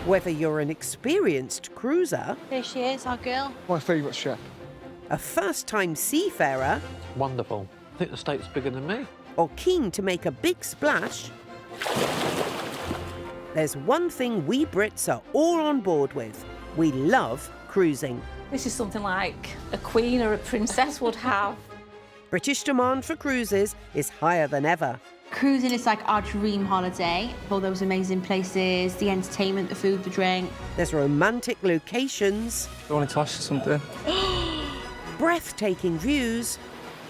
Whether you're an experienced cruiser... There she is, our girl. My favourite ship. A first-time seafarer... Wonderful. I think the state's bigger than me. Or keen to make a big splash... There's one thing we Brits are all on board with. We love cruising. This is something like a queen or a princess would have. British demand for cruises is higher than ever. Cruising is like our dream holiday. All those amazing places, the entertainment, the food, the drink. There's romantic locations. I want to ask you something. Breathtaking views.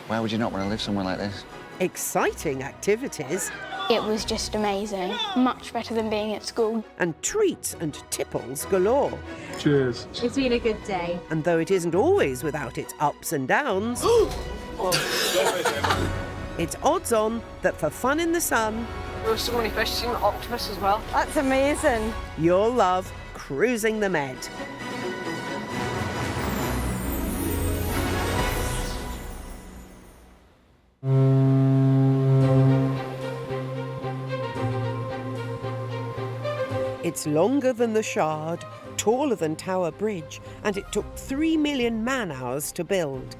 Why would you not want to live somewhere like this? Exciting activities. It was just amazing. Much better than being at school. And treats and tipples galore. Cheers. It's been a good day. And though it isn't always without its ups and downs, it's odds on that for fun in the sun, There were so many fish, seen an octopus as well. That's amazing. you'll love cruising the Med. It's longer than the Shard, taller than Tower Bridge, and it took 3 million man-hours to build.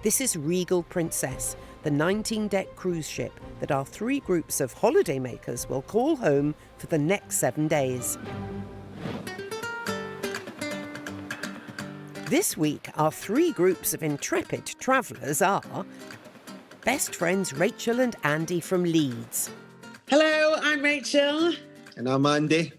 This is Regal Princess, the 19-deck cruise ship that our 3 groups of holidaymakers will call home for the next 7 days. This week, our 3 groups of intrepid travellers are best friends Rachel and Andy from Leeds. Hello, I'm Rachel. And I'm Andy.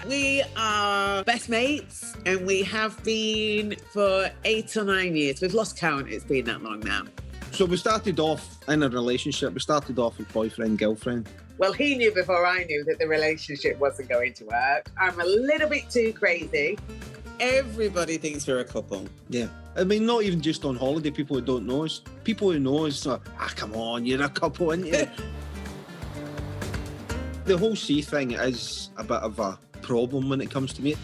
We are best mates and we have been for 8 or 9 years. We've lost count, it's been that long now. So we started off in a relationship. We started off with boyfriend, girlfriend. Well, he knew before I knew that the relationship wasn't going to work. I'm a little bit too crazy. Everybody thinks we're a couple. Yeah. I mean, not even just on holiday, people who don't know us. People who know us are, come on, you're a couple, aren't you? The whole sea thing is a bit of a problem when it comes to me.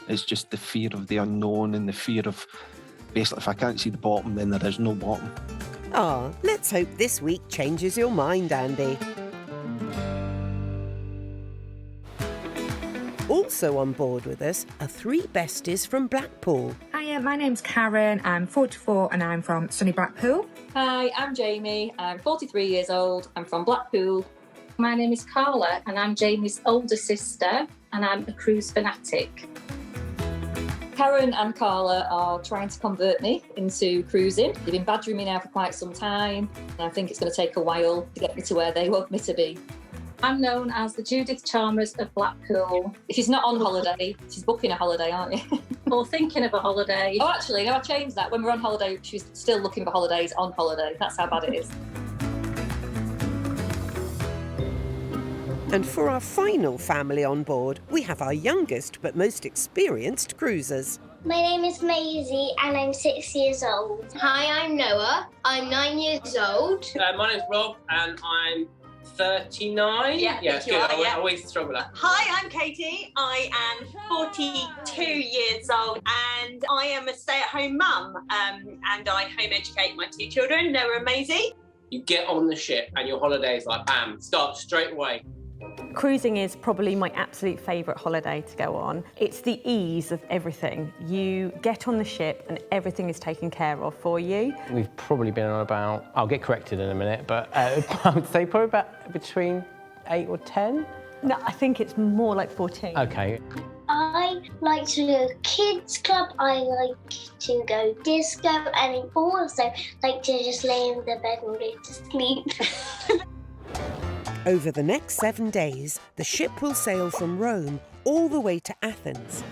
It's just the fear of the unknown and the fear of, basically, if I can't see the bottom, then there is no bottom. Let's hope this week changes your mind, Andy. Also on board with us are 3 besties from Blackpool. Hiya, my name's Karen, I'm 44 and I'm from sunny Blackpool. Hi, I'm Jamie, I'm 43 years old, I'm from Blackpool. My name is Carla and I'm Jamie's older sister and I'm a cruise fanatic. Karen and Carla are trying to convert me into cruising. They've been badgering me now for quite some time and I think it's going to take a while to get me to where they want me to be. I'm known as the Judith Chalmers of Blackpool. If she's not on holiday, she's booking a holiday, aren't you? Or thinking of a holiday. Oh, actually, no, I changed that. When we're on holiday, she's still looking for holidays on holiday. That's how bad it is. And for our final family on board, we have our youngest but most experienced cruisers. My name is Maisie and I'm 6 years old. Hi, I'm Noah. I'm 9 years old. My name's Rob and I'm 39. Yeah, good. I always struggle with that. Hi, I'm Katie. I am 42 years old and I am a stay-at-home mum and I home educate my 2 children, Noah and Maisie. You get on the ship and your holiday is like, bam, start straight away. Cruising is probably my absolute favourite holiday to go on. It's the ease of everything. You get on the ship and everything is taken care of for you. We've probably been on about, I'll get corrected in a minute, but I would say probably about between 8 or 10. No, I think it's more like 14. Okay. I like to go kids club, I like to go disco, and I also like to just lay in the bed and go to sleep. Over the next 7 days, the ship will sail from Rome all the way to Athens.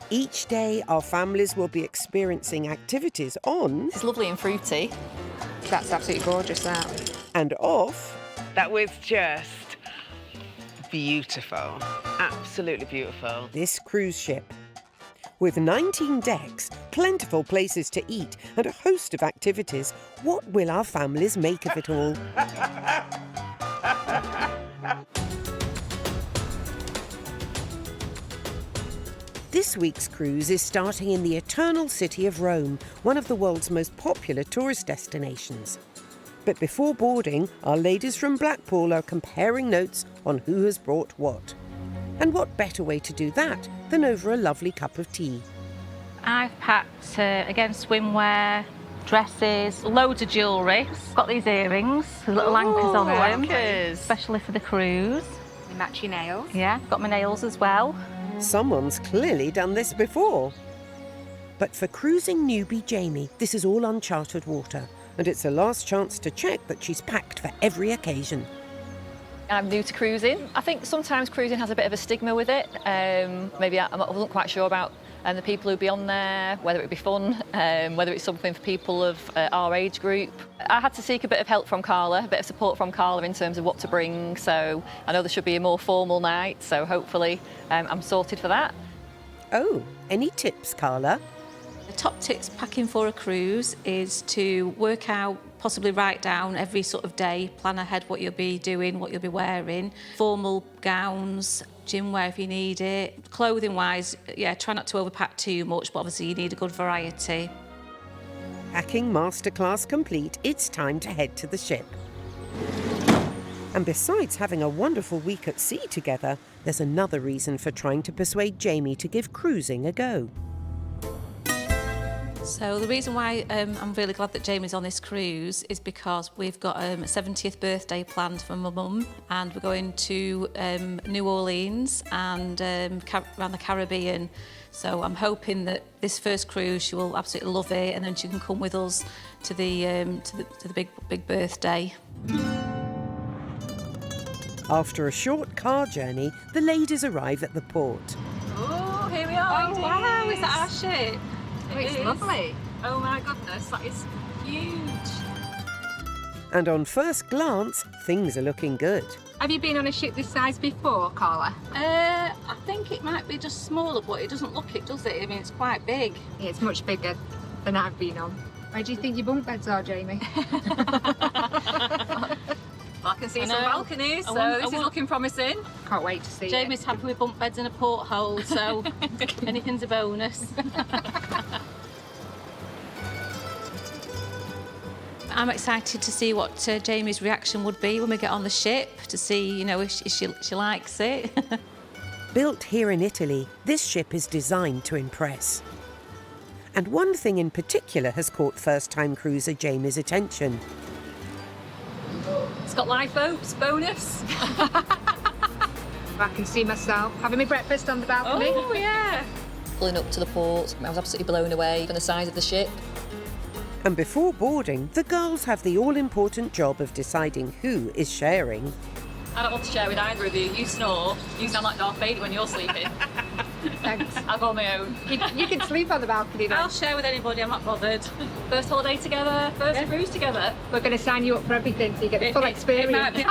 Each day, our families will be experiencing activities on... It's lovely and fruity. That's absolutely gorgeous, that. And off... That was just beautiful. Absolutely beautiful. This cruise ship. With 19 decks, plentiful places to eat, and a host of activities, what will our families make of it all? This week's cruise is starting in the eternal city of Rome, one of the world's most popular tourist destinations. But before boarding, our ladies from Blackpool are comparing notes on who has brought what. And what better way to do that than over a lovely cup of tea? I've packed, again, swimwear, dresses, loads of jewellery. Got these earrings with little anchors on them. Anchors. Especially for the cruise. You match your nails. Yeah, got my nails as well. Someone's clearly done this before. But for cruising newbie Jamie, this is all uncharted water, and it's her last chance to check that she's packed for every occasion. I'm new to cruising. I think sometimes cruising has a bit of a stigma with it. Maybe I wasn't quite sure about the people who'd be on there, whether it'd be fun, whether it's something for people of our age group. I had to seek a bit of help from Carla, a bit of support from Carla in terms of what to bring. So I know there should be a more formal night, so hopefully I'm sorted for that. Oh, any tips, Carla? The top tips packing for a cruise is to work out, possibly write down every sort of day, plan ahead what you'll be doing, what you'll be wearing, formal gowns, gym wear if you need it. Clothing wise, yeah, try not to overpack too much, but obviously you need a good variety. Packing masterclass complete, it's time to head to the ship. And besides having a wonderful week at sea together, there's another reason for trying to persuade Jamie to give cruising a go. So the reason why I'm really glad that Jamie's on this cruise is because we've got a 70th birthday planned for my mum, and we're going to New Orleans and around the Caribbean. So I'm hoping that this first cruise she will absolutely love it, and then she can come with us to the big birthday. After a short car journey, the ladies arrive at the port. Oh, here we are. Oh, wow, is that our ship? Oh, it's lovely. Oh my goodness, that is huge. And on first glance, things are looking good. Have you been on a ship this size before, Carla? I think it might be just smaller, but it doesn't look it, does it? I mean, it's quite big. Yeah, it's much bigger than I've been on. Where do you think your bunk beds are, Jamie? Well, I can see some balconies, so this is looking promising. Can't wait to see Jamie's happy with bunk beds and a porthole, so anything's a bonus. I'm excited to see what Jamie's reaction would be when we get on the ship, to see, you know, if she likes it. Built here in Italy, this ship is designed to impress. And one thing in particular has caught first-time cruiser Jamie's attention. It's got lifeboats, bonus. I can see myself having my breakfast on the balcony. Oh, yeah. Pulling up to the port, I was absolutely blown away from the size of the ship. And before boarding, the girls have the all-important job of deciding who is sharing. I don't want to share with either of you. You snore. You sound like Darth Vader when you're sleeping. Thanks. I'll go on my own. You can sleep on the balcony then. I'll share with anybody, I'm not bothered. First holiday together, first cruise together. We're going to sign you up for everything so you get the full experience.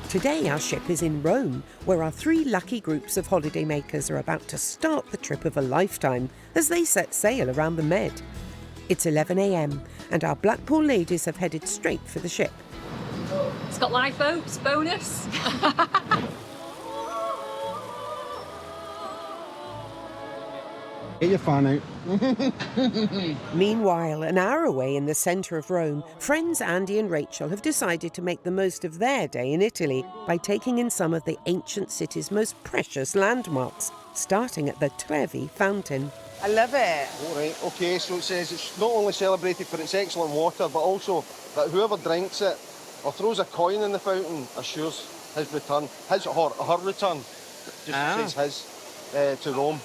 Today our ship is in Rome, where our 3 lucky groups of holidaymakers are about to start the trip of a lifetime as they set sail around the Med. It's 11 a.m. and our Blackpool ladies have headed straight for the ship. It's got lifeboats, bonus. Get your fan out. Meanwhile, an hour away in the centre of Rome, friends Andy and Rachel have decided to make the most of their day in Italy by taking in some of the ancient city's most precious landmarks, starting at the Trevi Fountain. I love it. All right, okay, so it says it's not only celebrated for its excellent water, but also that whoever drinks it or throws a coin in the fountain assures his return, his or her return, just says his, to Rome.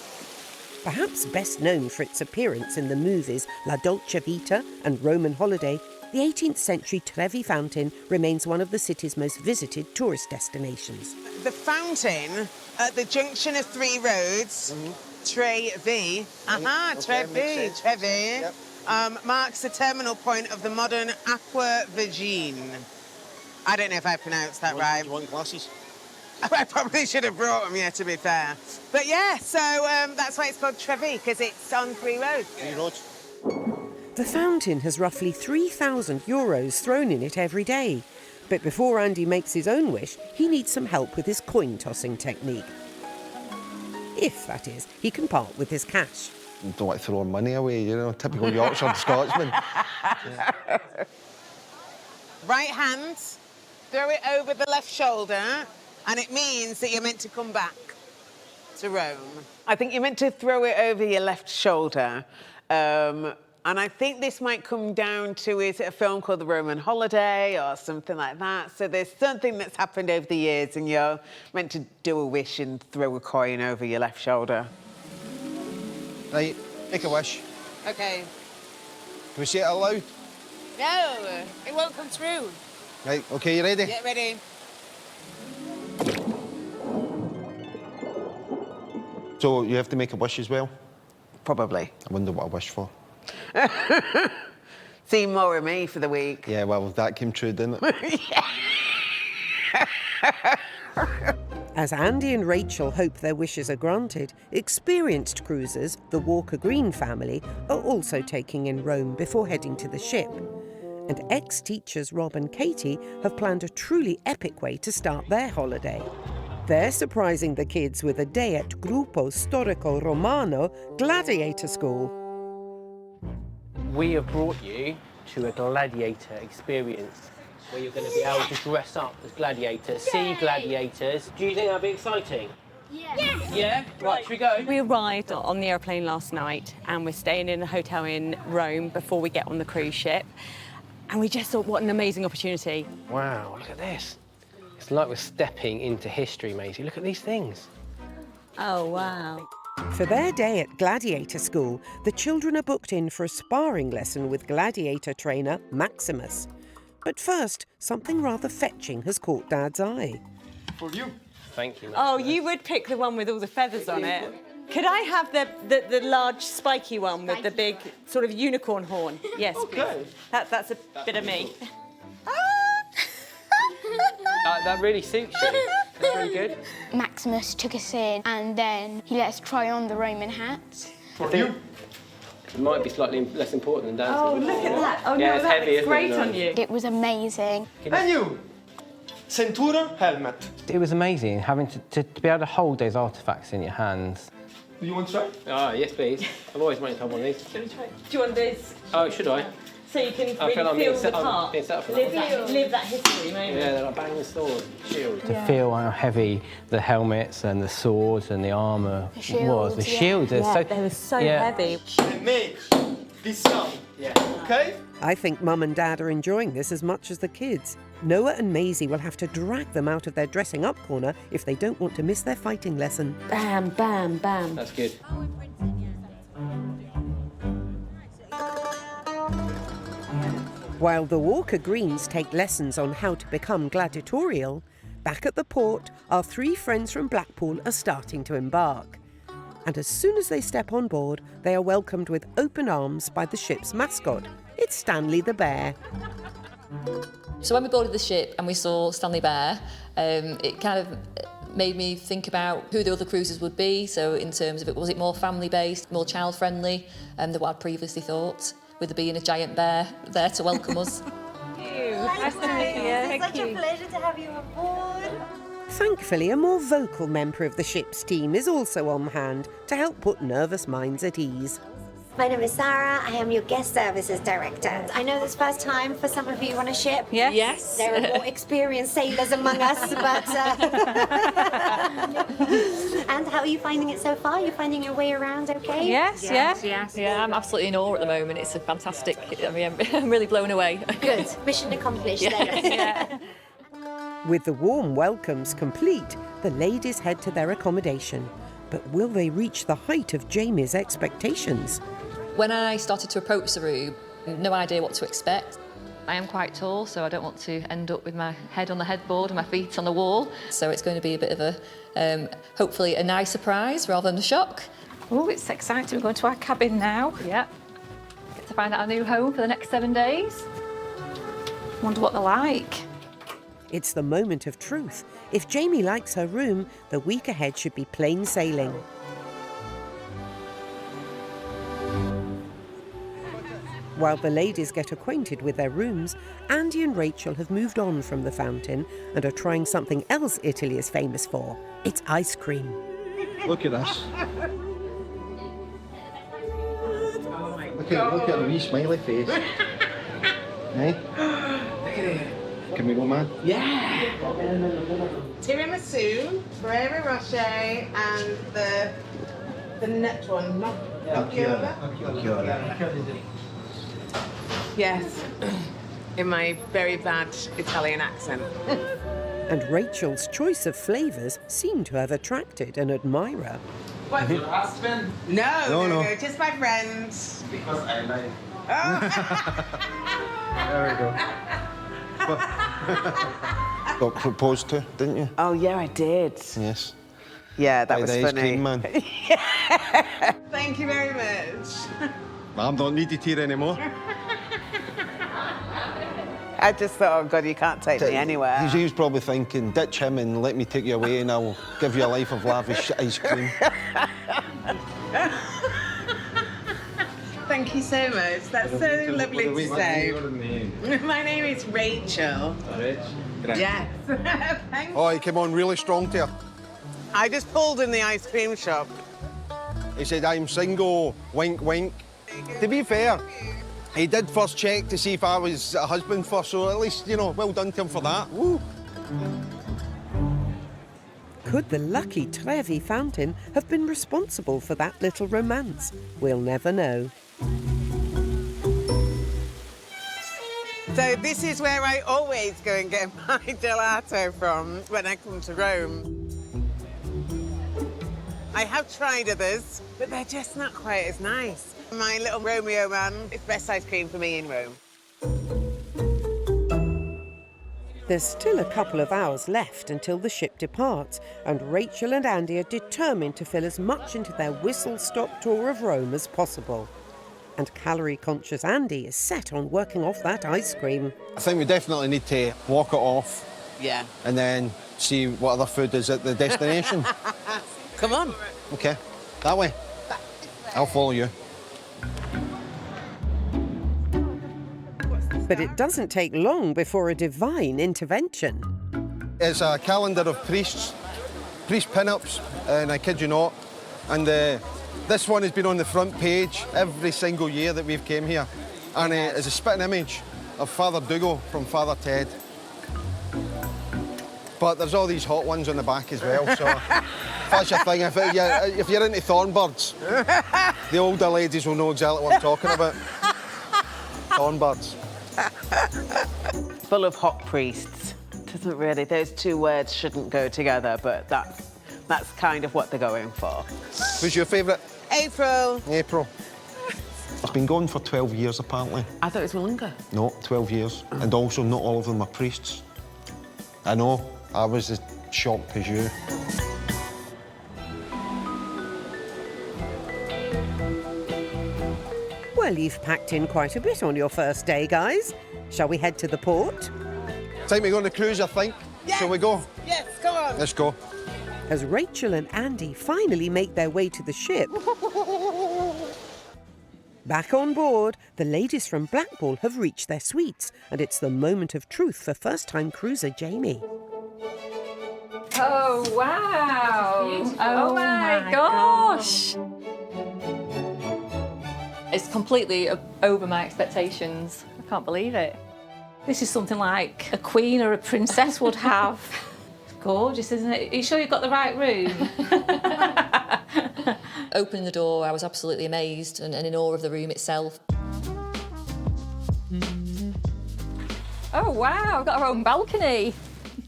Perhaps best known for its appearance in the movies La Dolce Vita and Roman Holiday, the 18th century Trevi Fountain remains one of the city's most visited tourist destinations. The fountain at the junction of 3 roads, Trevi, Trevi, marks the terminal point of the modern Aqua Virgin. I don't know if I pronounced that right. You want glasses? I probably should have brought them, yeah, to be fair. But yeah, so that's why it's called Trevi, because it's on 3 roads. 3 roads. The fountain has roughly 3,000 euros thrown in it every day. But before Andy makes his own wish, he needs some help with his coin-tossing technique. If, that is, he can part with his cash. don't want to throw money away, you know, typical Yorkshire Scotsman. Right hand, throw it over the left shoulder, and it means that you're meant to come back to Rome. I think you're meant to throw it over your left shoulder. And I think this might come down to, is it a film called The Roman Holiday or something like that? So there's something that's happened over the years and you're meant to do a wish and throw a coin over your left shoulder. Right, make a wish. OK. Can we say it out loud? No, it won't come true. Right, OK, you ready? Get ready. So you have to make a wish as well? Probably. I wonder what I wish for. See more of me for the week. Yeah, well, that came true, didn't it? As Andy and Rachel hope their wishes are granted, experienced cruisers, the Walker Green family, are also taking in Rome before heading to the ship. And ex-teachers Rob and Katie have planned a truly epic way to start their holiday. They're surprising the kids with a day at Gruppo Storico Romano Gladiator School. We have brought you to a gladiator experience where you're going to be able to dress up as gladiators, see gladiators. Do you think that'd be exciting? Yeah. Yeah? Right, should we go? We arrived on the airplane last night and we're staying in a hotel in Rome before we get on the cruise ship. And we just thought, what an amazing opportunity. Wow, look at this. It's like we're stepping into history, Maisie. Look at these things. Oh, wow. For their day at Gladiator School, the children are booked in for a sparring lesson with gladiator trainer Maximus. But first, something rather fetching has caught Dad's eye. For you. Thank you, Maximus. Oh, you would pick the one with all the feathers on it. Could I have the large spiky one with the big sort of unicorn horn? Yes, Okay. please. That's a bit of me. That really suits you. That's really good. Maximus took us in and then he let us try on the Roman hats. For you. It might be slightly less important than dancing. Oh, look at that. Oh, yeah, no, it's that heavy, looks great isn't it? on you. It was amazing. And you. Centura helmet. It was amazing having to be able to hold those artefacts in your hands. Do you want to try? Ah, yes, please. I've always wanted to have one of these. Should we try? Do you want this? Oh, should I? So you can I feel I'm really being feel set the up- part. being set up for that. Live that history moment. Yeah, they're like banging sword, shield. To Yeah. feel how heavy the helmets and the swords and the armour was. The shields are so... they were so yeah. heavy. And make this sound. Yeah. Okay? I think Mum and Dad are enjoying this as much as the kids. Noah and Maisie will have to drag them out of their dressing up corner if they don't want to miss their fighting lesson. Bam, bam, bam. That's good. While the Walker Greens take lessons on how to become gladiatorial, back at the port, our three friends from Blackpool are starting to embark. And as soon as they step on board, they are welcomed with open arms by the ship's mascot. It's Stanley the Bear. So when we boarded the ship and we saw Stanley Bear, it kind of made me think about who the other cruises would be. So in terms of was it more family-based, more child-friendly than what I'd previously thought, with there being a giant bear there to welcome us. Nice to meet you. It's such a pleasure to have you aboard. Thankfully, a more vocal member of the ship's team is also on hand to help put nervous minds at ease. My name is Sarah. I am your guest services director. I know this is first time for some of you on a ship. Yes. Yes. There are more experienced sailors among us, but... And how are you finding it so far? You're finding your way around okay? Yes. Yeah, I'm absolutely in awe at the moment. It's a fantastic, I mean, I'm really blown away. Good. Mission accomplished then. Yeah. With the warm welcomes complete, the ladies head to their accommodation. But will they reach the height of Jamie's expectations? When I started to approach the room, no idea what to expect. I am quite tall, so I don't want to end up with my head on the headboard and my feet on the wall. So it's going to be a bit of a, hopefully a nice surprise rather than a shock. Oh, it's exciting. We're going to our cabin now. Yeah. Get to find out our new home for the next 7 days. Wonder what they're like. It's the moment of truth. If Jamie likes her room, the week ahead should be plain sailing. While the ladies get acquainted with their rooms, Andy and Rachel have moved on from the fountain and are trying something else Italy is famous for. It's ice cream. Look at this. Look at the wee smiley face. Hey? Look at it. Can we go, man? Yeah. Tiramisu, Ferrero Rocher, and the nut one, not Yes, in my very bad Italian accent. And Rachel's choice of flavours seemed to have attracted an admirer. What? Your husband? No, just my friend. Because I like. Oh. There we go. Got proposed to, didn't you? Oh, yeah, I did. Yes. Yeah, that By was the ice funny. cream man. Thank you very much. Mum, don't need it here anymore. I just thought, oh, God, you can't take me anywhere. He was probably thinking, ditch him and let me take you away and I'll give you a life of lavish ice cream. Thank you so much. That's so lovely to say. My name is Rachel. Yes. Thank you. Oh, he came on really strong to her. I just pulled in the ice cream shop. He said, I'm single, wink, wink. To be fair, he did first check to see if I was a husband first, so at least, you know, well done to him for that. Woo. Could the lucky Trevi Fountain have been responsible for that little romance? We'll never know. So this is where I always go and get my gelato from when I come to Rome. I have tried others, but they're just not quite as nice. My little Romeo man, it's best ice cream for me in Rome. There's still a couple of hours left until the ship departs, and Rachel and Andy are determined to fill as much into their whistle-stop tour of Rome as possible. And calorie-conscious Andy is set on working off that ice cream. I think we definitely need to walk it off. Yeah. And then see what other food is at the destination. Come on. OK, that way. I'll follow you. But it doesn't take long before a divine intervention. It's a calendar of priest pin-ups, and I kid you not. And this one has been on the front page every single year that we've came here. And it's a spitting image of Father Dougal from Father Ted. But there's all these hot ones on the back as well, so that's your thing. If you're into thornbirds, the older ladies will know exactly what I'm talking about. Thornbirds. Full of hot priests. Doesn't really, those two words shouldn't go together, but that's kind of what they're going for. Who's your favourite? April. April. It's been going for 12 years, apparently. I thought it was longer. No, 12 years. And also, not all of them are priests. I know. I was as shocked as you. Well, you've packed in quite a bit on your first day, guys. Shall we head to the port? Time to go on the cruise, I think. Yes. Shall we go? Yes, come on. Let's go. As Rachel and Andy finally make their way to the ship. Back on board, the ladies from Blackpool have reached their suites, and it's the moment of truth for first-time cruiser Jamie. Oh, wow. Beautiful. Oh, my gosh. It's completely over my expectations. I can't believe it. This is something like a queen or a princess would have. It's gorgeous, isn't it? Are you sure you've got the right room? Opening the door, I was absolutely amazed and in awe of the room itself. Oh, wow, we've got our own balcony.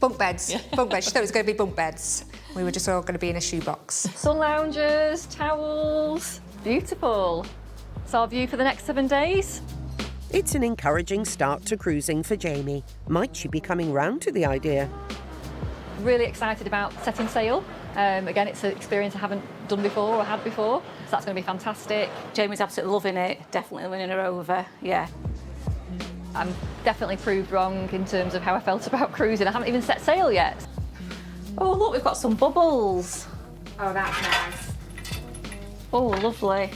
Bunk beds. Bunk beds. She thought it was going to be bunk beds. We were just all going to be in a shoebox. Sun loungers, towels. Beautiful. It's our view for the next 7 days. It's an encouraging start to cruising for Jamie. Might she be coming round to the idea? Really excited about setting sail. Again, it's an experience I haven't done before or had before, so that's going to be fantastic. Jamie's absolutely loving it, definitely winning her over, yeah. I'm definitely proved wrong in terms of how I felt about cruising. I haven't even set sail yet. Oh, look, we've got some bubbles. Oh, that's nice. Oh, lovely.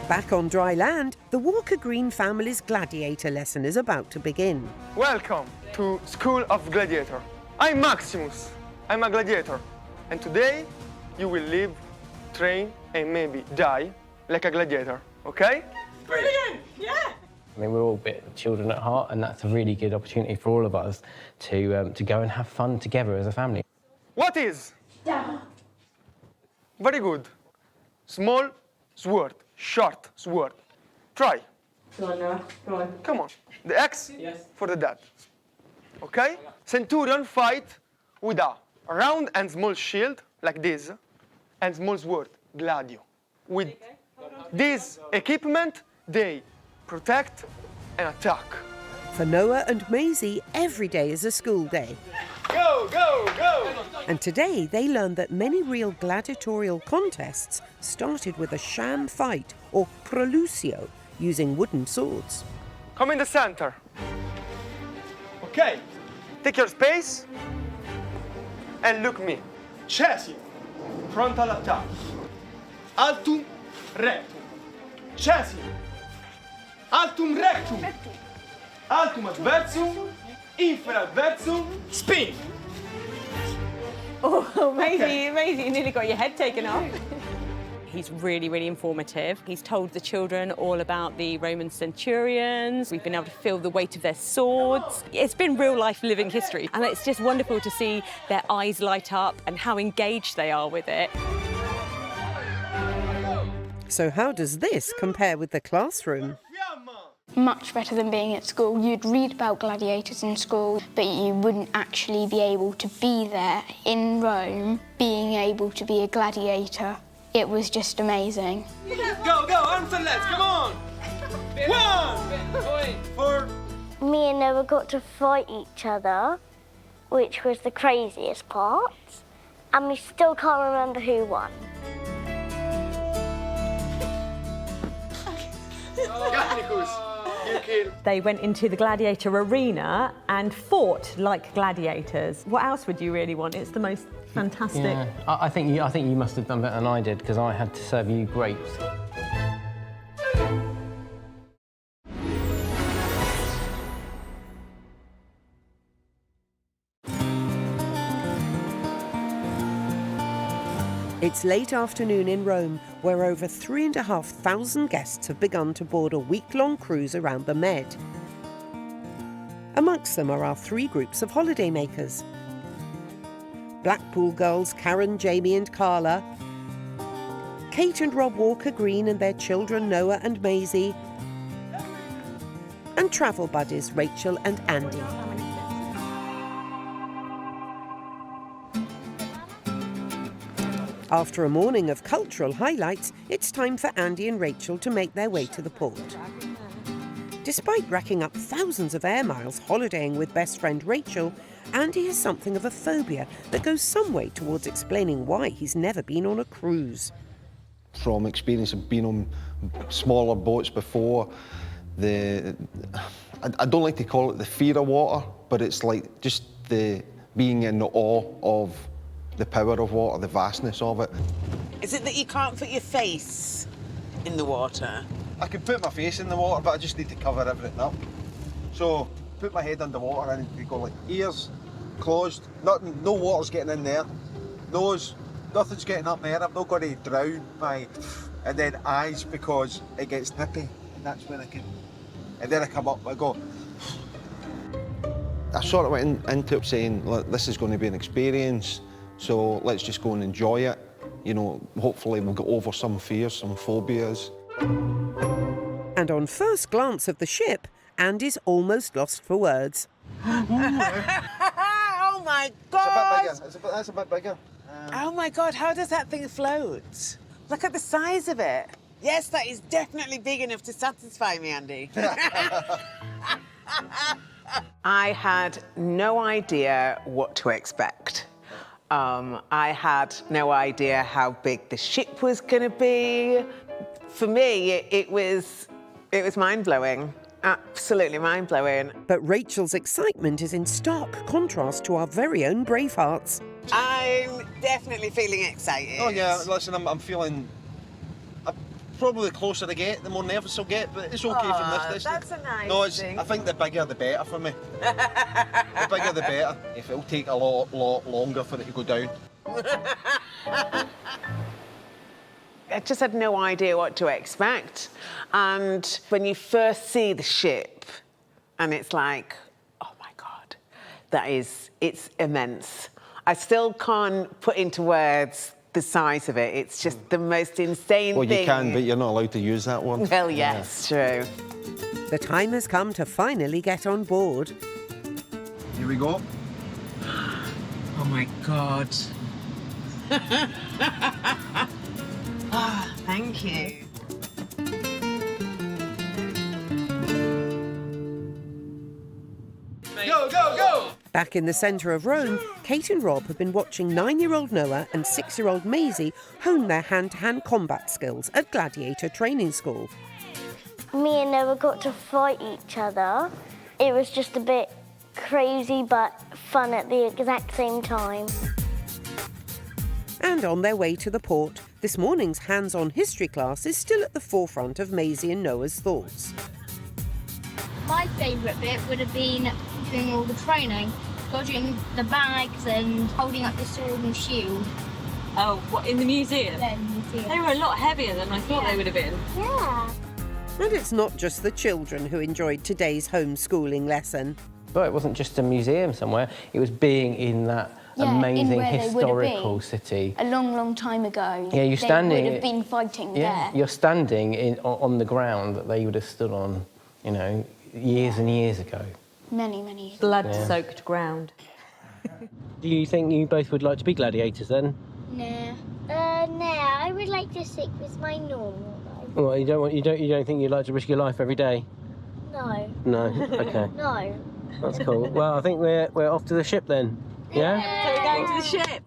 Back on dry land, the Walker Green family's gladiator lesson is about to begin. Welcome to School of Gladiator. I'm Maximus. I'm a gladiator. And today you will live, train, and maybe die like a gladiator, okay? Brilliant! Yeah! I mean, we're all a bit children at heart, and that's a really good opportunity for all of us to go and have fun together as a family. What is? Yeah. Very good. Small sword, short sword. Try. Go on, Noah. Go on. Come on. The X for the dad. Okay? Centurion fight with a round and small shield, like this, and small sword, Gladio. With this equipment, they protect and attack. For Noah and Maisie, every day is a school day. Go, go, go! And today they learned that many real gladiatorial contests started with a sham fight, or prelucio, using wooden swords. Come in the center. Okay. Take your space and look me. Chassis, frontal attack. Altum, rectum. Chassis, altum, rectum. Altum adversum, infera adversum, spin. Oh, Maisie, you nearly got your head taken off. He's really, really informative. He's told the children all about the Roman centurions. We've been able to feel the weight of their swords. It's been real-life living history, and it's just wonderful to see their eyes light up and how engaged they are with it. So how does this compare with the classroom? Much better than being at school. You'd read about gladiators in school, but you wouldn't actually be able to be there in Rome, being able to be a gladiator. It was just amazing. Go, go, arms and legs, come on! 1, 4. Me and Noah got to fight each other, which was the craziest part, and we still can't remember who won. They went into the gladiator arena and fought like gladiators. What else would you really want? It's the most fantastic. Yeah, I think you must have done better than I did, because I had to serve you grapes. It's late afternoon in Rome, where over 3,500 guests have begun to board a week-long cruise around the Med. Amongst them are our 3 groups of holidaymakers. Blackpool girls Karen, Jamie and Carla, Kate and Rob Walker Green and their children Noah and Maisie, and travel buddies Rachel and Andy. After a morning of cultural highlights, it's time for Andy and Rachel to make their way to the port. Despite racking up thousands of air miles holidaying with best friend Rachel, Andy has something of a phobia that goes some way towards explaining why he's never been on a cruise. From experience of being on smaller boats before, I don't like to call it the fear of water, but it's like just the being in the awe of the power of water, the vastness of it. Is it that you can't put your face in the water? I can put my face in the water, but I just need to cover everything up. So, put my head under water and you go like ears closed, nothing, no water's getting in there. Nose, nothing's getting up there. I'm not going to drown and then eyes, because it gets nippy, and that's when I can. And then I come up, I go. I sort of went into it saying, look, this is going to be an experience, so let's just go and enjoy it. You know, hopefully we'll get over some fears, some phobias. And on first glance of the ship, Andy's almost lost for words. Oh my God! That's a bit bigger. Oh my God, how does that thing float? Look at the size of it. Yes, that is definitely big enough to satisfy me, Andy. I had no idea what to expect. I had no idea how big the ship was going to be. For me, it was mind-blowing. Absolutely mind-blowing. But Rachel's excitement is in stark contrast to our very own Bravehearts. I'm definitely feeling excited. Oh yeah, listen, I'm feeling Probably the closer I get, the more nervous I'll get, but it's okay from this distance. That's a nice No, thing. I think the bigger the better for me. The bigger the better. If it'll take a lot longer for it to go down. I just had no idea what to expect. And when you first see the ship, and it's like, oh my God, it's immense. I still can't put into words the size of it. It's just the most insane thing. Well, you can, but you're not allowed to use that one. Well, yes, true. The time has come to finally get on board. Here we go. Oh my God. Thank you. Go, go, go! Back in the centre of Rome, Kate and Rob have been watching 9-year-old Noah and 6-year-old Maisie hone their hand-to-hand combat skills at Gladiator training school. Me and Noah got to fight each other. It was just a bit crazy but fun at the exact same time. And on their way to the port, this morning's hands-on history class is still at the forefront of Maisie and Noah's thoughts. My favourite bit would have been doing all the training, dodging the bags and holding up the sword and shield. Oh, what, in the museum? Yeah, in the museum. They were a lot heavier than I thought they would have been. Yeah. And it's not just the children who enjoyed today's homeschooling lesson. But it wasn't just a museum somewhere, it was being in that Yeah, amazing in where they would have historical been city. A long, long time ago. Yeah, you're standing. They would have been fighting there. You're standing on the ground that they would have stood on, you know, years and years ago. Many, many years. Blood-soaked ground. Do you think you both would like to be gladiators then? No. No, I would like to stick with my normal life. Well, you don't think you'd like to risk your life every day? No. No. Okay. No. That's cool. Well, I think we're off to the ship then. Yeah? So we're going to the ship.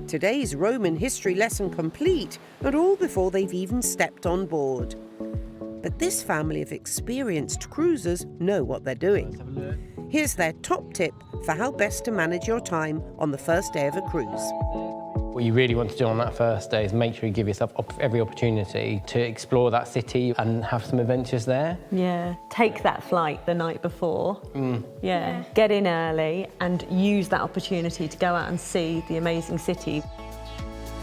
Today's Roman history lesson complete, and all before they've even stepped on board. But this family of experienced cruisers know what they're doing. Here's their top tip for how best to manage your time on the first day of a cruise. What you really want to do on that first day is make sure you give yourself every opportunity to explore that city and have some adventures there. Yeah, take that flight the night before. Yeah, get in early and use that opportunity to go out and see the amazing city.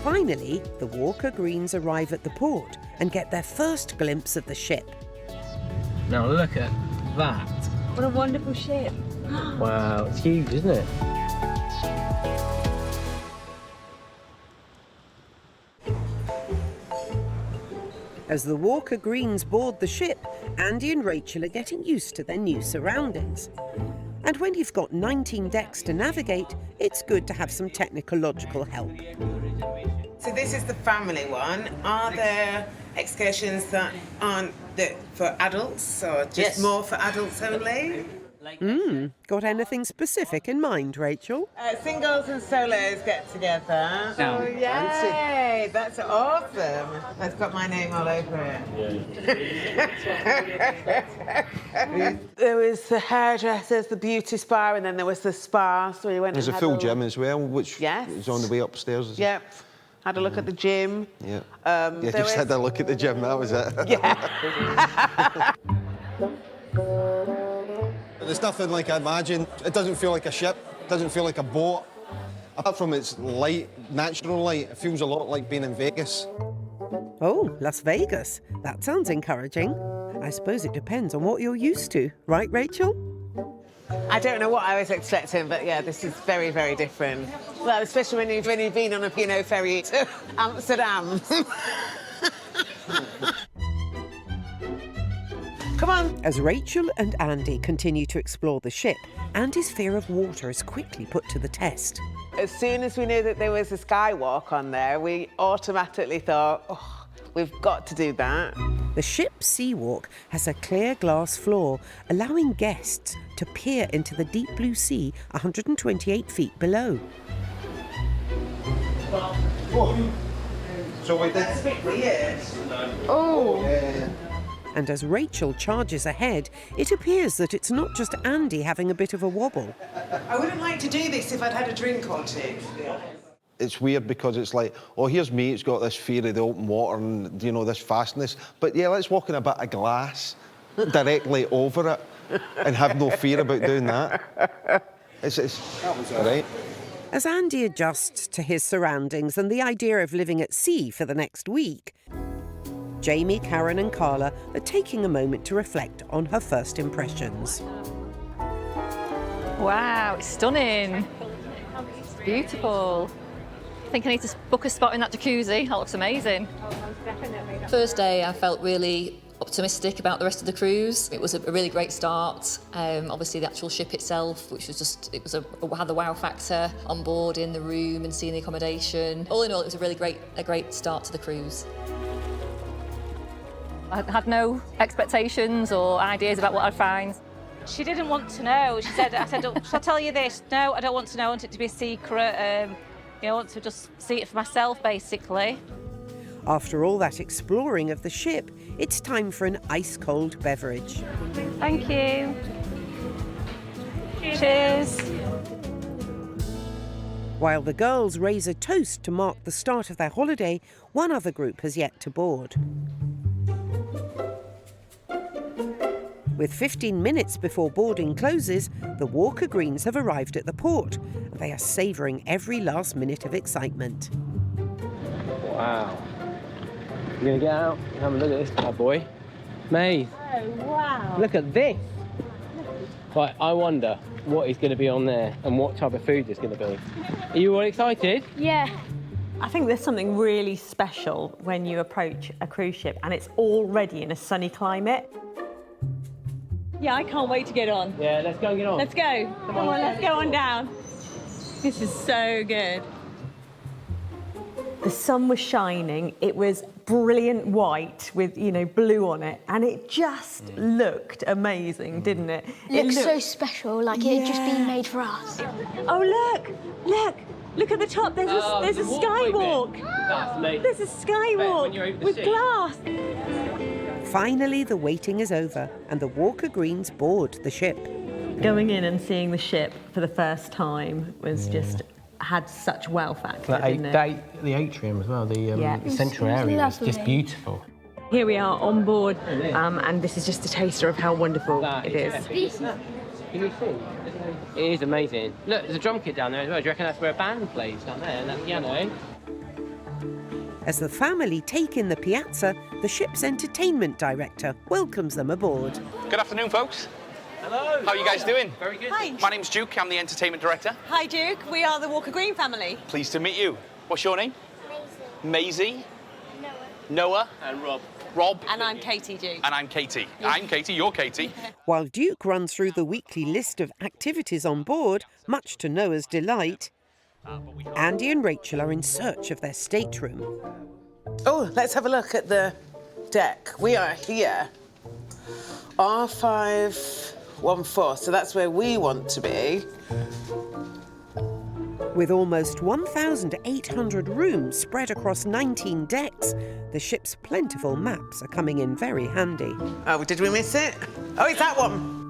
Finally, the Walker Greens arrive at the port and get their first glimpse of the ship. Now look at that. What a wonderful ship. Wow, it's huge, isn't it? As the Walker Greens board the ship, Andy and Rachel are getting used to their new surroundings. And when you've got 19 decks to navigate, it's good to have some technological help. So this is the family one. Are there excursions that aren't for adults or just more for adults only? Got anything specific in mind, Rachel? Singles and solos get together. No. Oh, yay! That's awesome. That's got my name all over it. There was the hairdressers, the beauty spa, and then there was the spa. So we went. There's a and full had gym as well, which is on the way upstairs. Yep. Had a look at the gym. Yeah. There Just had was- a look at the gym, that was it. Yeah. There's nothing like I imagine. It doesn't feel like a ship, it doesn't feel like a boat. Apart from its light, natural light, it feels a lot like being in Vegas. Oh, Las Vegas. That sounds encouraging. I suppose it depends on what you're used to, right, Rachel? I don't know what I was expecting, but yeah, this is very, very different. Well, especially when you've been on a ferry to Amsterdam. Come on. As Rachel and Andy continue to explore the ship, Andy's fear of water is quickly put to the test. As soon as we knew that there was a Skywalk on there, we automatically thought, oh, we've got to do that. The ship's seawalk has a clear glass floor, allowing guests to peer into the deep blue sea 128 feet below. So we did. That's a bit weird. Oh. Yeah. And as Rachel charges ahead, it appears that it's not just Andy having a bit of a wobble. I wouldn't like to do this if I'd had a drink or two. It's weird because it's like, oh, here's me, it's got this fear of the open water and, you know, this fastness. But yeah, let's walk in a bit of glass directly over it and have no fear about doing that. That was all right. As Andy adjusts to his surroundings and the idea of living at sea for the next week, Jamie, Karen and Carla are taking a moment to reflect on her first impressions. Wow, it's stunning. It's beautiful. I think I need to book a spot in that jacuzzi. That looks amazing. First day, I felt really optimistic about the rest of the cruise. It was a really great start. Obviously, the actual ship itself, which was just, had the wow factor on board in the room and seeing the accommodation. All in all, it was a great start to the cruise. I had no expectations or ideas about what I'd find. She didn't want to know. She said, I said, shall I tell you this? No, I don't want to know. I want it to be a secret. I want to just see it for myself, basically. After all that exploring of the ship, it's time for an ice-cold beverage. Thank you. Cheers. While the girls raise a toast to mark the start of their holiday, one other group has yet to board. With 15 minutes before boarding closes, the Walker Greens have arrived at the port, and they are savouring every last minute of excitement. Wow. You're going to get out and have a look at this bad boy. May. Oh, wow. Look at this. Right, I wonder what is going to be on there and what type of food there's going to be. Are you all excited? Yeah. I think there's something really special when you approach a cruise ship and it's already in a sunny climate. Yeah, I can't wait to get on. Yeah, let's go and get on. Let's go. Come on, let's go on down. This is so good. The sun was shining. It was brilliant white with, blue on it. And it just looked amazing, didn't it? It looks so special, like it had just been made for us. Oh, look at the top. There's a skywalk. That's amazing. There's a skywalk with glass. Finally, the waiting is over and the Walker Greens board the ship. Going in and seeing the ship for the first time was just had such wow factor, didn't it? The atrium as well, the central area is just beautiful. Here we are on board, and this is just a taster of how wonderful it is. Can you see? It is amazing. Look, there's a drum kit down there as well. Do you reckon that's where a band plays down there, and that piano? As the family take in the piazza, the ship's entertainment director welcomes them aboard. Good afternoon, folks. Hello. How are you guys doing? Very good. Hi. My name's Duke, I'm the entertainment director. Hi, Duke. We are the Walker Green family. Pleased to meet you. What's your name? Maisie. Noah. And Rob. Rob. And I'm Katie, Duke. And I'm Katie. I'm Katie, you're Katie. While Duke runs through the weekly list of activities on board, much to Noah's delight, Andy and Rachel are in search of their stateroom. Oh, let's have a look at the deck. We are here. R514, so that's where we want to be. With almost 1,800 rooms spread across 19 decks, the ship's plentiful maps are coming in very handy. Oh, did we miss it? Oh, it's that one.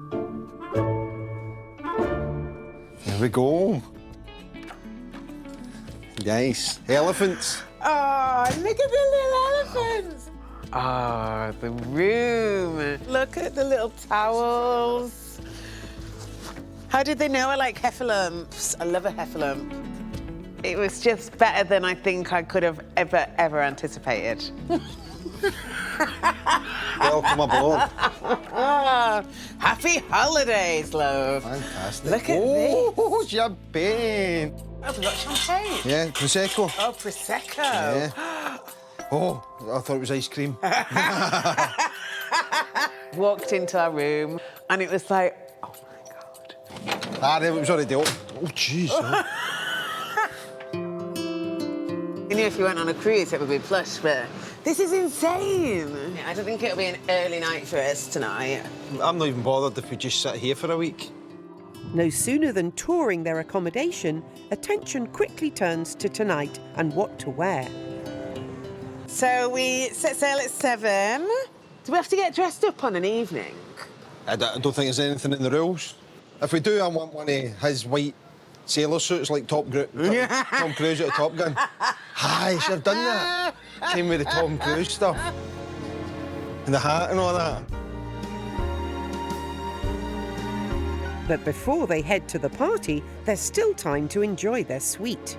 Here we go. Nice. Elephants. Oh, look at the little elephants. Ah, the room. Look at the little towels. How did they know I like heffalumps? I love a heffalump. It was just better than I think I could have ever anticipated. Welcome aboard. Happy holidays, love. Fantastic. Look at this. Oh, champagne. Oh, we've got champagne. Yeah, Prosecco. Oh, Prosecco. Yeah. Oh, I thought it was ice cream. Walked into our room and it was like, oh my God. It was already open. Oh, jeez. You know, if you went on a cruise, it would be plush, but this is insane. I don't think it'll be an early night for us tonight. I'm not even bothered if we just sit here for a week. No sooner than touring their accommodation, attention quickly turns to tonight and what to wear. So we set sail at 7. Do we have to get dressed up on an evening? I don't think there's anything in the rules. If we do, I want one of his white sailor suits like Tom Cruise out of Top Gun. Hi, should have done that. Came with the Tom Cruise stuff. And the hat and all that. But before they head to the party, there's still time to enjoy their suite.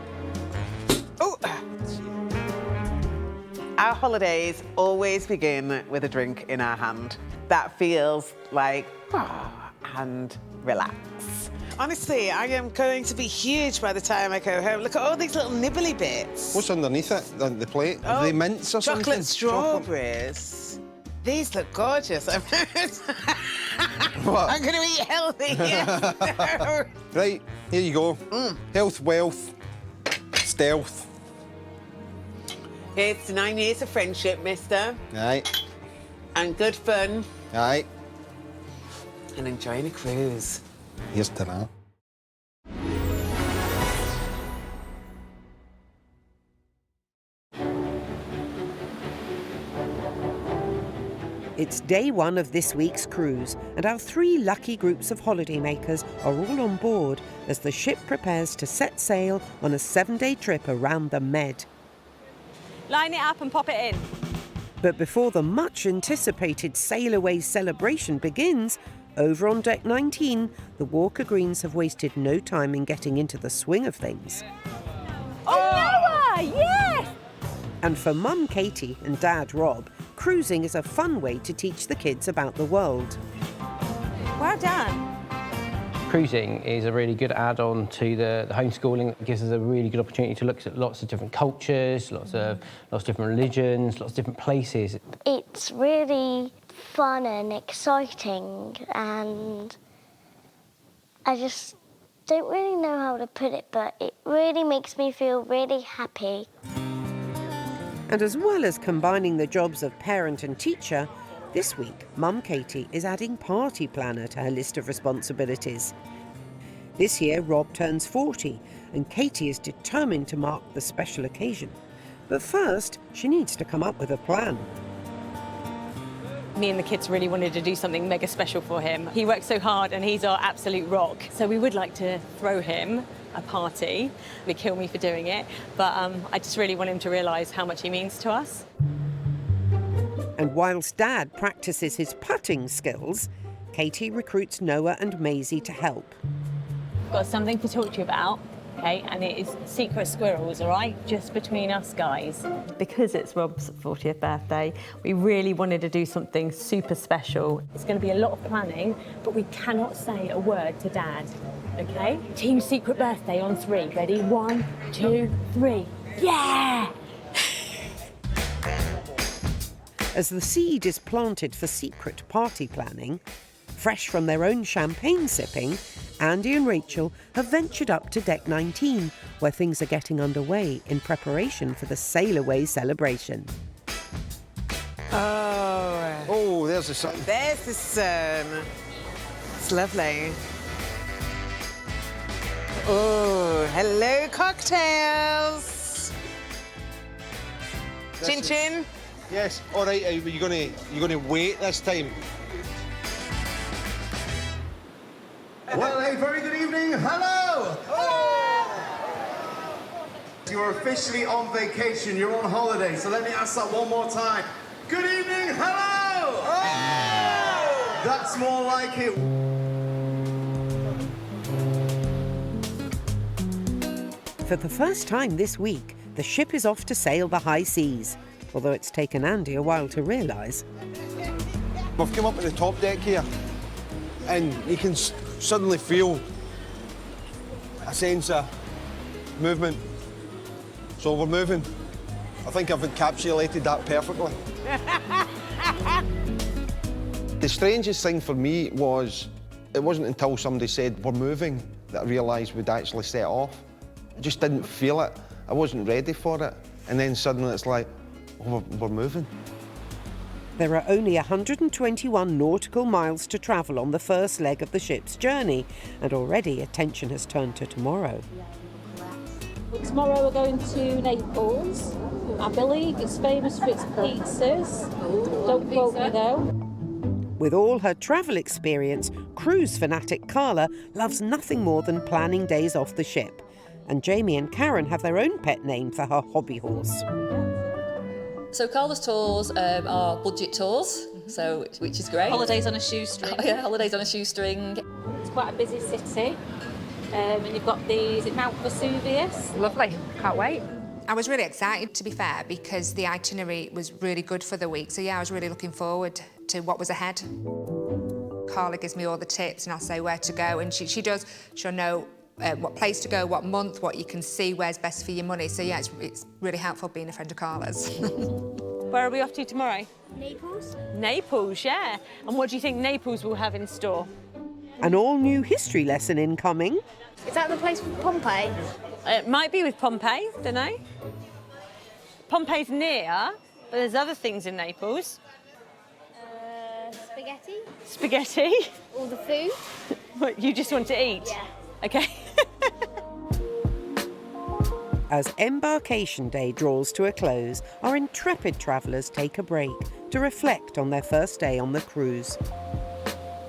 Oh! Our holidays always begin with a drink in our hand. That feels like, and relax. Honestly, I am going to be huge by the time I go home. Look at all these little nibbly bits. What's underneath it, the plate? Are they mints or something? Chocolate strawberries. These look gorgeous. I'm going to eat healthy. Yes. Right, here you go. Health, wealth, stealth. Here's to 9 years of friendship, mister. Aye. And good fun. Aye. And enjoying a cruise. Here's to that. It's day one of this week's cruise, and our 3 lucky groups of holidaymakers are all on board as the ship prepares to set sail on a 7-day trip around the Med. Line it up and pop it in. But before the much-anticipated sail-away celebration begins, over on deck 19, the Walker Greens have wasted no time in getting into the swing of things. Oh, Noah! Yes! And for Mum Katie and Dad Rob, cruising is a fun way to teach the kids about the world. Well done. Cruising is a really good add-on to the homeschooling. It gives us a really good opportunity to look at lots of different cultures, lots of different religions, lots of different places. It's really fun and exciting, and I just don't really know how to put it, but it really makes me feel really happy. And as well as combining the jobs of parent and teacher, this week, Mum Katie is adding party planner to her list of responsibilities. This year, Rob turns 40, and Katie is determined to mark the special occasion. But first, she needs to come up with a plan. Me and the kids really wanted to do something mega special for him. He works so hard and he's our absolute rock. So we would like to throw him a party. He'd kill me for doing it, but I just really want him to realise how much he means to us. And whilst Dad practices his putting skills, Katie recruits Noah and Maisie to help. I've got something to talk to you about, okay, and it is secret squirrels, all right, just between us guys. Because it's Rob's 40th birthday, we really wanted to do something super special. It's going to be a lot of planning, but we cannot say a word to Dad, okay? Team secret birthday on 3. Ready? 1, 2, 3. Yeah! As the seed is planted for secret party planning, fresh from their own champagne sipping, Andy and Rachel have ventured up to deck 19, where things are getting underway in preparation for the sail-away celebration. Oh, there's the sun. There's the sun. It's lovely. Oh, hello, cocktails. Chin chin. Yes. All right. You're gonna wait this time. Well, a very good evening. Hello. You're officially on vacation. You're on holiday. So let me ask that one more time. Good evening. Hello. That's more like it. For the first time this week, the ship is off to sail the high seas, although it's taken Andy a while to realise. We've come up to the top deck here, and you can suddenly feel a sense of movement. So we're moving. I think I've encapsulated that perfectly. The strangest thing for me was, it wasn't until somebody said, we're moving, that I realised we'd actually set off. I just didn't feel it. I wasn't ready for it. And then suddenly it's like, oh, we're moving. There are only 121 nautical miles to travel on the first leg of the ship's journey, and already attention has turned to tomorrow. Tomorrow we're going to Naples. I believe it's famous for its pizzas. Don't quote me though. With all her travel experience, cruise fanatic Carla loves nothing more than planning days off the ship. And Jamie and Karen have their own pet name for her hobby horse. So Carla's tours are budget tours, which is great. Holidays on a shoestring. Yeah, holidays on a shoestring. It's quite a busy city. And you've got is it Mount Vesuvius? Lovely, can't wait. I was really excited, to be fair, because the itinerary was really good for the week. So yeah, I was really looking forward to what was ahead. Carla gives me all the tips and I'll say where to go. And she'll know what place to go, what month, what you can see, where's best for your money. So yeah, it's really helpful being a friend of Carla's. Where are we off to tomorrow? Naples. Naples, yeah. And what do you think Naples will have in store? An all-new history lesson incoming. Is that the place with Pompeii? It might be with Pompeii, don't know. Pompeii's near, but there's other things in Naples. Spaghetti. Spaghetti? All the food. What, you just want to eat? Yeah. Okay. As embarkation day draws to a close, our intrepid travellers take a break to reflect on their first day on the cruise.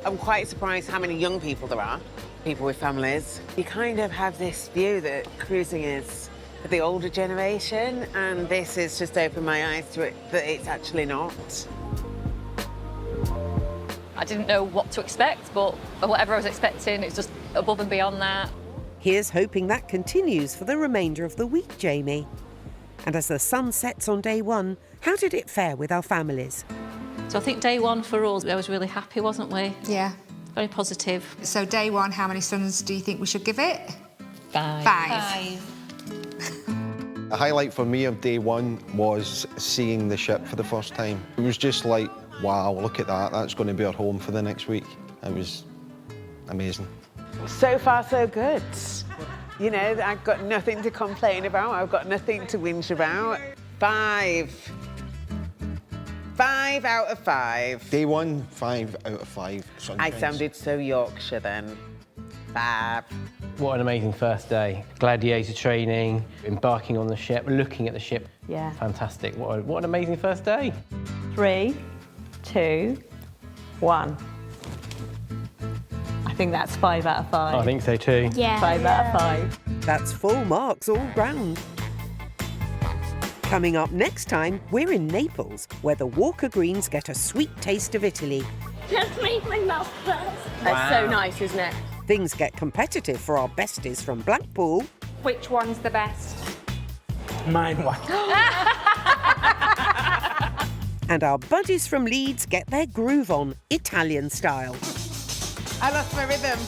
I'm quite surprised how many young people there are, people with families. You kind of have this view that cruising is for the older generation, and this has just opened my eyes to it, that it's actually not. I didn't know what to expect, but whatever I was expecting, it's just above and beyond that. Here's hoping that continues for the remainder of the week, Jamie. And as the sun sets on day one, how did it fare with our families? So I think day one for us, I was really happy, wasn't we? Yeah. Very positive. So day one, how many suns do you think we should give it? 5. 5. A highlight for me of day one was seeing the ship for the first time. It was just like, wow, look at that. That's going to be our home for the next week. It was amazing. So far, so good. You know, I've got nothing to complain about. I've got nothing to whinge about. 5. 5 out of 5. Day one, 5 out of 5. I sounded so Yorkshire then. 5. What an amazing first day. Gladiator training, embarking on the ship, looking at the ship. Yeah. Fantastic. What an amazing first day. 3, 2, 1. I think that's 5 out of 5. I think so too. Yeah. 5 out of 5. That's full marks all round. Coming up next time, we're in Naples, where the Walker Greens get a sweet taste of Italy. Just made my mouth burst. That's so nice, isn't it? Things get competitive for our besties from Blackpool. Which one's the best? Mine one. And our buddies from Leeds get their groove on, Italian style. I lost my rhythm.